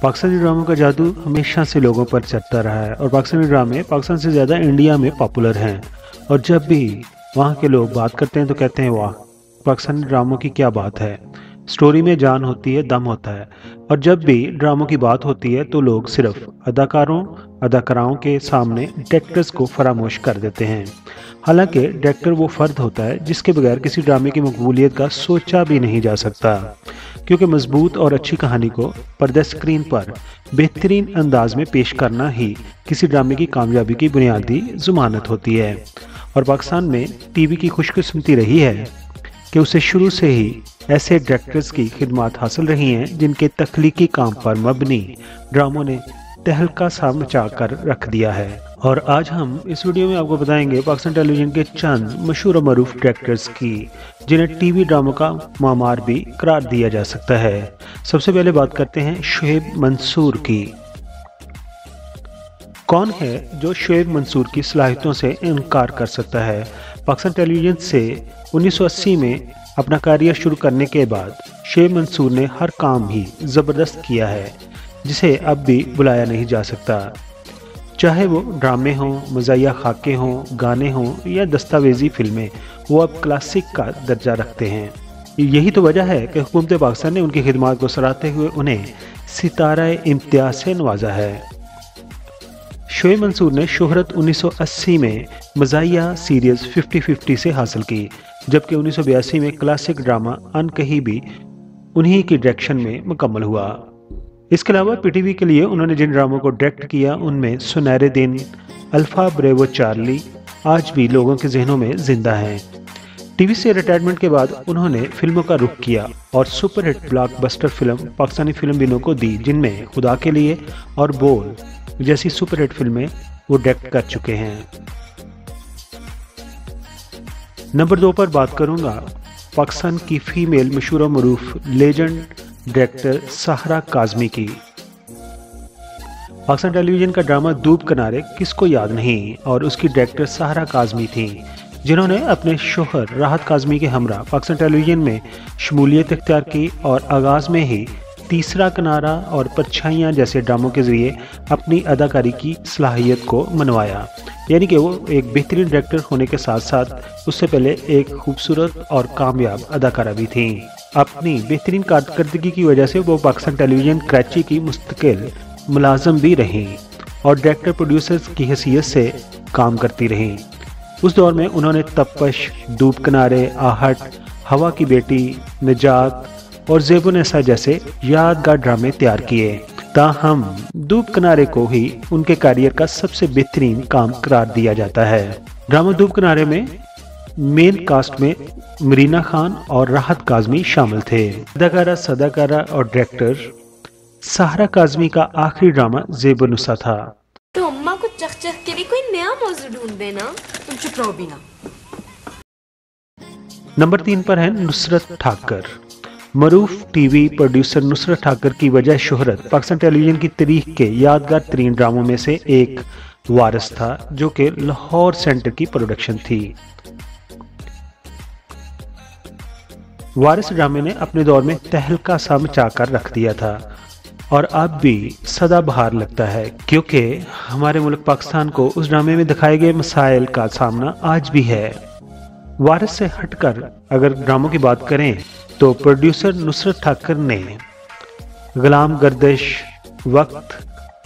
पाकिस्तानी ड्रामों का जादू हमेशा से लोगों पर चढ़ता रहा है और पाकिस्तानी ड्रामे पाकिस्तान से ज़्यादा इंडिया में पॉपुलर हैं। और जब भी वहाँ के लोग बात करते हैं तो कहते हैं वाह, पाकिस्तानी ड्रामों की क्या बात है, स्टोरी में जान होती है, दम होता है। और जब भी ड्रामों की बात होती है तो लोग सिर्फ अदाकाराओं के सामने डायरेक्टर्स को फरामोश कर देते हैं। हालांकि डायरेक्टर वो फ़र्द होता है जिसके बगैर किसी ड्रामे की मकबूलियत का सोचा भी नहीं जा सकता, क्योंकि मजबूत और अच्छी कहानी को पर्दा स्क्रीन पर बेहतरीन अंदाज में पेश करना ही किसी ड्रामे की कामयाबी की बुनियादी ज़मानत होती है। और पाकिस्तान में टीवी की खुशकिस्मती रही है कि उसे शुरू से ही ऐसे डायरेक्टर्स की खिदमत हासिल रही हैं जिनके तख्लीकी काम पर मबनी ड्रामों ने तहलका सा मचा कर रख दिया है। और आज हम इस वीडियो में आपको बताएंगे पाकिस्तान टेलीविजन के चंद मशहूर और मरूफ डायरेक्टर्स की जिन्हें टीवी ड्रामों का मामार भी करार दिया जा सकता है। सबसे पहले बात करते हैं शुएब मंसूर की। कौन है जो शुएब मंसूर की सलाहियतों से इनकार कर सकता है। पाकिस्तान टेलीविजन से 1980 में अपना करियर शुरू करने के बाद शुएब मंसूर ने हर काम ही ज़बरदस्त किया है जिसे अब भी बुलाया नहीं जा सकता। चाहे वो ड्रामे हों, मज़ाहिया खाके हों, गाने हों या दस्तावेज़ी फिल्में, वो अब क्लासिक का दर्जा रखते हैं। यही तो वजह है कि हुकूमत पाकिस्तान ने उनकी खिदमत को सराहते हुए उन्हें सितारा इम्तियाज से नवाजा है। शुएब मंसूर ने शोहरत 1980 में मज़ाहिया सीरीज़ 50-50 से हासिल की, जबकि 1982 में क्लासिक ड्रामा अनकही भी उन्हीं की डायरेक्शन में मुकम्मल हुआ। इसके अलावा पीटीवी के लिए उन्होंने जिन ड्रामों को डायरेक्ट किया उनमें सुनहरे दिन, अल्फा ब्रेवो चार्ली आज भी लोगों के जहनों में जिंदा हैं। टीवी से रिटायरमेंट के बाद उन्होंने फिल्मों का रुख किया और superhit blockbuster film Pakistani film बिनों को दी, जिनमें खुदा के लिए और बोल जैसी सुपरहिट फिल्में वो डायरेक्ट कर चुके हैं। नंबर 2 पर बात करूंगा पाकिस्तान की फीमेल मशहूर और मरूफ लेजेंड डायरेक्टर सहरा काज़मी की। पाकिस्तान टेलीविजन का ड्रामा दूब किनारे किसको याद नहीं, और उसकी डायरेक्टर सहरा काज़मी थी, जिन्होंने अपने शोहर राहत काज़मी के हमरा पाकिस्तान टेलीविजन में शमूलियत इख्तियार की और आगाज़ में ही तीसरा किनारा और परछाइयाँ जैसे ड्रामों के ज़रिए अपनी अदाकारी की सलाहियत को मनवाया। यानी कि वो एक बेहतरीन डायरेक्टर होने के साथ साथ उससे पहले एक खूबसूरत और कामयाब अदाकारा भी थी। अपनी बेहतरीन कारकर्दगी की वजह से वो पाकिस्तान टेलीविजन कराची की मुस्तकिल मुलाजम भी रहीं और डायरेक्टर प्रोड्यूसर्स की हैसियत से काम करती रहीं। उस दौर में उन्होंने तपश, दूब किनारे, आहट, हवा की बेटी, निजात और ज़ेबुन्नेसा जैसे यादगार ड्रामे तैयार किए। ताहम दूब किनारे को ही उनके करियर का सबसे बेहतरीन काम करार दिया जाता है। ड्रामा दूब किनारे में मेन कास्ट में मरीना खान और राहत काज़मी शामिल थे। अदाकारा, सदाकारा और डायरेक्टर सहरा काज़मी का आखिरी ड्रामा ज़ेबुन्नेसा था। तो अम्मा को चख के भी कोई नया मौजू ढूंढ देना। तुम चुप रहो बिना। नंबर 3 पर है नुसरत ठाकर। मरूफ टीवी प्रोड्यूसर नुसरत ठाकर की वजह शोहरत पाकिस्तान टेलीविजन की तारीख के यादगार तरीन ड्रामों में से एक वारिस था, जो कि लाहौर सेंटर की प्रोडक्शन थी। वारिस ड्रामे ने अपने दौर में तहलका सा मचाकर रख दिया था और अब भी सदाबहार लगता है, क्योंकि हमारे मुल्क पाकिस्तान को उस ड्रामे में दिखाए गए मसाइल का सामना आज भी है। वारिस से हटकर अगर ड्रामों की बात करें तो प्रोड्यूसर नुसरत ठाकर ने गुलाम गर्दिश, वक्त,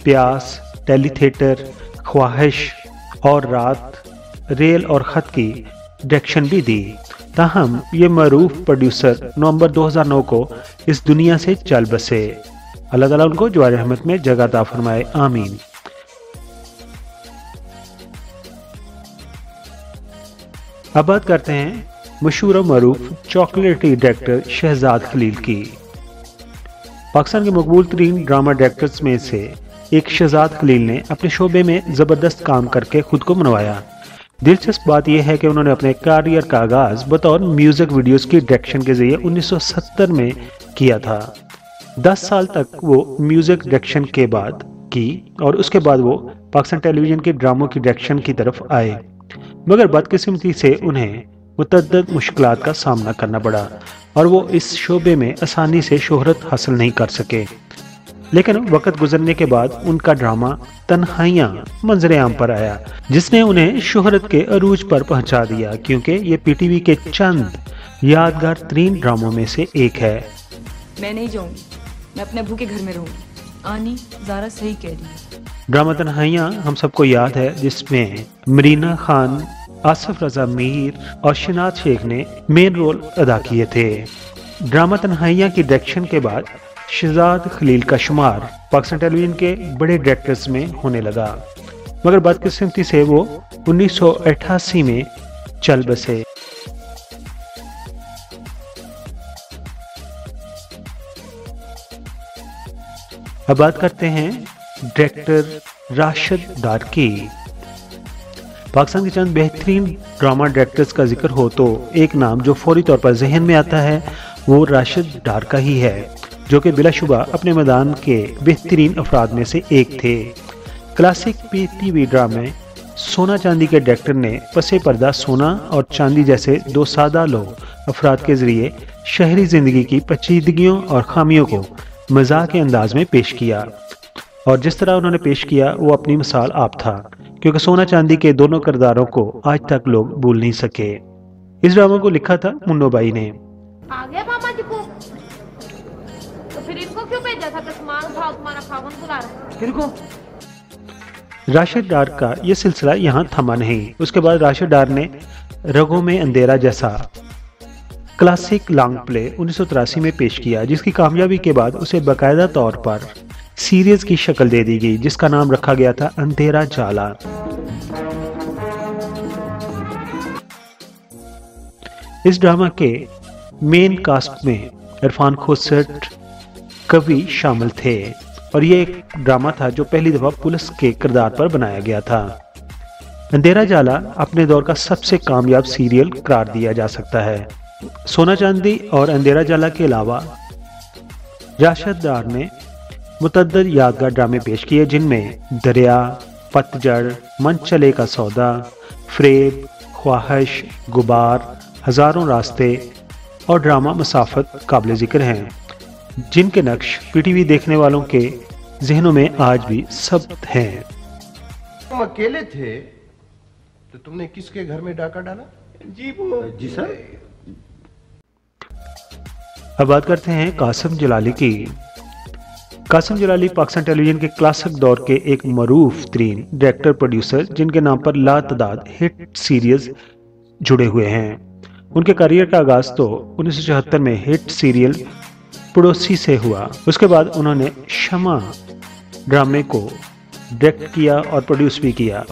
प्यास, टेली थिएटर, ख्वाहिश और रात, रेल और ख़त की डायरेक्शन भी दी। ताहम ये मरूफ प्रोड्यूसर नवंबर 2009 को इस दुनिया से चल बसे। अल्लाह ताला उनको जवार रहमत में जगह अता फरमाए, आमीन। अब बात करते हैं मशहूर और मरूफ चॉकलेटी डायरेक्टर शहजाद खलील की। पाकिस्तान के मकबूल तरीन ड्रामा डायरेक्टर्स में से एक शहजाद खलील ने अपने शोबे में ज़बरदस्त काम करके खुद को मनवाया। दिलचस्प बात यह है कि उन्होंने अपने करियर का आगाज़ बतौर म्यूज़िक वीडियोज़ की डायरेक्शन के जरिए 1970 में किया था। 10 साल तक वो म्यूज़िक डायरेक्शन के बाद की और उसके बाद वो पाकिस्तान टेलीविजन के ड्रामों की डायरेक्शन की तरफ आए, मगर बदकिस्मती से उन्हें मुतअद्दिद मुश्किलात का सामना करना पड़ा और वो इस शोबे में आसानी से शोहरत हासिल नहीं कर सके। لیکن وقت گزرنے کے بعد ان کا ڈرامہ تنہائیاں منظر عام پر آیا، جس نے انہیں شہرت کے عروج پر پہنچا دیا، کیونکہ یہ پی ٹی وی کے چند یادگار ترین ڈراموں میں سے ایک ہے۔ میں نہیں جاؤں گی، میں اپنے ابو کے گھر میں رہوں گی۔ آنی، زارا صحیح کہہ رہی ہے۔ ڈرامہ تنہائیاں ہم سب کو یاد ہے، جس میں مرینا خان، آصف رضا میر اور شناز شیخ نے مین رول ادا کیے تھے۔ ڈرامہ تنہائیاں کی ڈائریکشن کے بعد شہزاد خلیل کا شمار پاکستان ٹیلی ویژن کے بڑے ڈائریکٹرز میں ہونے لگا، مگر بدقسمتی سے وہ 1988 میں چل بسے۔ اب بات کرتے ہیں ڈائریکٹر راشد ڈار کی۔ پاکستان کے چند بہترین ڈرامہ ڈائریکٹرز کا ذکر ہو تو ایک نام جو فوری طور پر ذہن میں آتا ہے وہ راشد ڈار کا ہی ہے، جو کہ بلا شبہ اپنے میدان کے بہترین افراد میں سے ایک تھے۔ کلاسک پی ٹی وی ڈرامے سونا چاندی کے ڈائریکٹر نے پس پردہ سونا اور چاندی جیسے دو سادہ لوگ افراد کے ذریعے شہری زندگی کی پیچیدگیوں اور خامیوں کو مزاح کے انداز میں پیش کیا، اور جس طرح انہوں نے پیش کیا وہ اپنی مثال آپ تھا، کیونکہ سونا چاندی کے دونوں کرداروں کو آج تک لوگ بھول نہیں سکے۔ اس ڈرامے کو لکھا تھا منو بھائی نے۔ آ گیا ماما جی کو، تو پھر ان کو کیوں بھیجا تھا کہ سامان اٹھاؤ، تمہارا خاوند بلا رہا ہے؟ راشد ڈار کا یہ سلسلہ یہاں تھما نہیں۔ اس کے بعد راشد ڈار نے رگوں میں اندھیرا جیسا کلاسک لانگ پلے 1983 میں پیش کیا، جس کی کامیابی کے بعد اسے باقاعدہ طور پر سیریز کی شکل دے دی گئی، جس کا نام رکھا گیا تھا اندھیرا جالا۔ اس ڈرامہ کے مین کاسٹ میں عرفان کھوسٹ کوی شامل تھے، اور یہ ایک ڈرامہ تھا جو پہلی دفعہ پولیس کے کردار پر بنایا گیا تھا۔ اندھیرا جالا اپنے دور کا سب سے کامیاب سیریل قرار دیا جا سکتا ہے۔ سونا چاندی اور اندھیرا جالا کے علاوہ راشد ڈار نے متعدد یادگار ڈرامے پیش کیے، جن میں دریا، پتجھڑ، من چلے کا سودا، فریب، خواہش، غبار، ہزاروں راستے اور ڈرامہ مسافت قابل ذکر ہیں، جن کے نقش پی ٹی وی دیکھنے والوں کے ذہنوں میں آج بھی ثبت ہیں۔ تم اکیلے تھے تو تم نے کس کے گھر میں ڈاکہ ڈالا؟ جی سر۔ اب بات کرتے ہیں قاسم جلالی کی۔ قاسم جلالی پاکستان ٹیلی ویژن کے کلاسک دور کے ایک معروف ترین ڈائریکٹر پروڈیوسر، جن کے نام پر لا تعداد ہٹ سیریز جڑے ہوئے ہیں۔ ان کے کیریئر کا آغاز تو 1974 میں ہٹ سیریل پڑوسی سے ہوا۔ اس کے بعد انہوں نے شمع ڈرامے کو ڈائریکٹ کیا اور پروڈیوس بھی کیا۔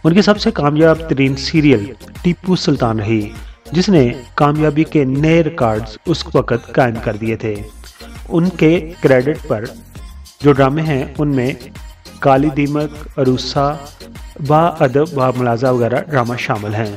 ان کی سب سے کامیاب ترین سیریل ٹیپو سلطان رہی، جس نے کامیابی کے نئے ریکارڈز اس وقت قائم کر دیے تھے۔ ان کے کریڈٹ پر جو ڈرامے ہیں ان میں کالی دیمک، عروسہ، با ادب با ملازہ وغیرہ ڈرامہ شامل ہیں۔